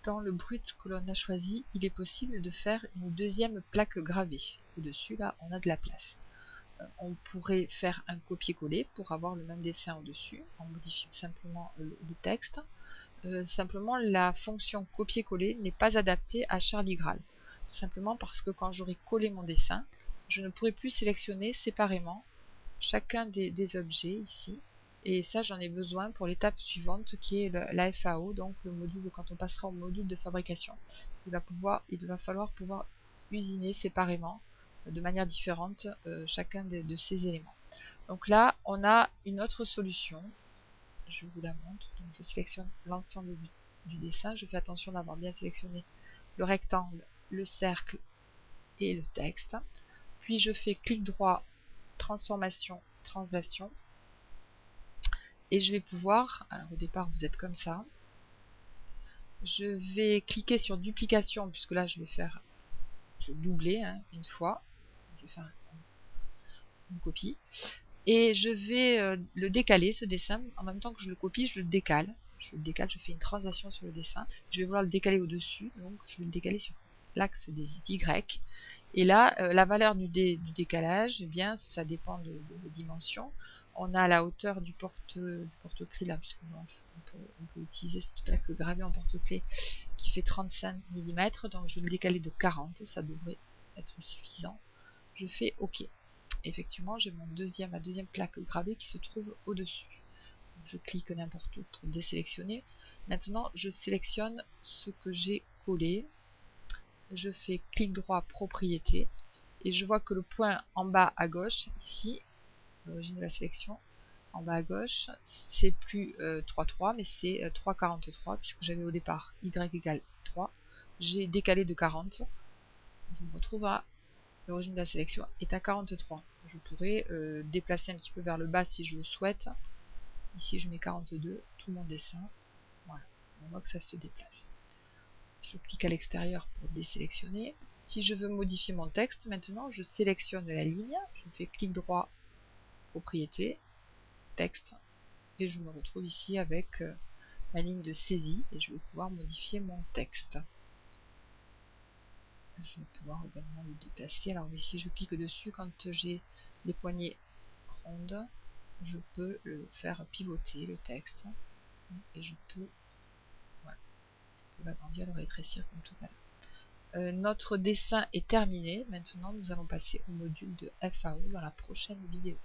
dans le brut que l'on a choisi, il est possible de faire une deuxième plaque gravée. Au-dessus, là, on a de la place. On pourrait faire un copier-coller pour avoir le même dessin au-dessus, en modifiant simplement le texte. Simplement, la fonction copier-coller n'est pas adaptée à Charlie Graal. Tout simplement parce que quand j'aurai collé mon dessin, je ne pourrai plus sélectionner séparément chacun des objets ici. Et ça, j'en ai besoin pour l'étape suivante qui est la FAO, donc le module, quand on passera au module de fabrication. Il va falloir pouvoir usiner séparément, de manière différente, chacun de ces éléments. Donc là, on a une autre solution. Je vous la montre. Donc je sélectionne l'ensemble du dessin. Je fais attention d'avoir bien sélectionné le rectangle, le cercle et le texte. Puis je fais clic droit, transformation, translation. Et je vais pouvoir, alors au départ vous êtes comme ça, je vais cliquer sur duplication, puisque là je vais doubler une fois, je vais faire une copie, et je vais le décaler, ce dessin, en même temps que je le copie, je le décale, je fais une translation sur le dessin, je vais vouloir le décaler au-dessus, donc je vais le décaler sur l'axe des Y, et là, la valeur du décalage, eh bien, ça dépend de la dimension. On a la hauteur du porte-clés là, puisqu'on peut utiliser cette plaque gravée en porte-clés qui fait 35 mm, donc je vais le décaler de 40, ça devrait être suffisant. Je fais OK. Effectivement, j'ai ma deuxième plaque gravée qui se trouve au-dessus. Je clique n'importe où pour désélectionner. Maintenant, je sélectionne ce que j'ai collé. Je fais clic droit, propriété, et je vois que le point en bas à gauche, ici, l'origine de la sélection, en bas à gauche, c'est plus 3,3, mais c'est 3,43, puisque j'avais au départ y égale 3. J'ai décalé de 40. Je me retrouve à l'origine de la sélection est à 43. Je pourrais déplacer un petit peu vers le bas si je le souhaite. Ici, je mets 42, tout mon dessin. Voilà, on voit que ça se déplace. Je clique à l'extérieur pour désélectionner. Si je veux modifier mon texte, maintenant je sélectionne la ligne, je fais clic droit, propriété, texte, et je me retrouve ici avec ma ligne de saisie, et je vais pouvoir modifier mon texte. Je vais pouvoir également le déplacer. Alors ici je clique dessus, quand j'ai les poignées rondes, je peux le faire pivoter, le texte, et je peux l'agrandir, le rétrécir comme tout à l'heure. Notre dessin est terminé. Maintenant, nous allons passer au module de FAO dans la prochaine vidéo.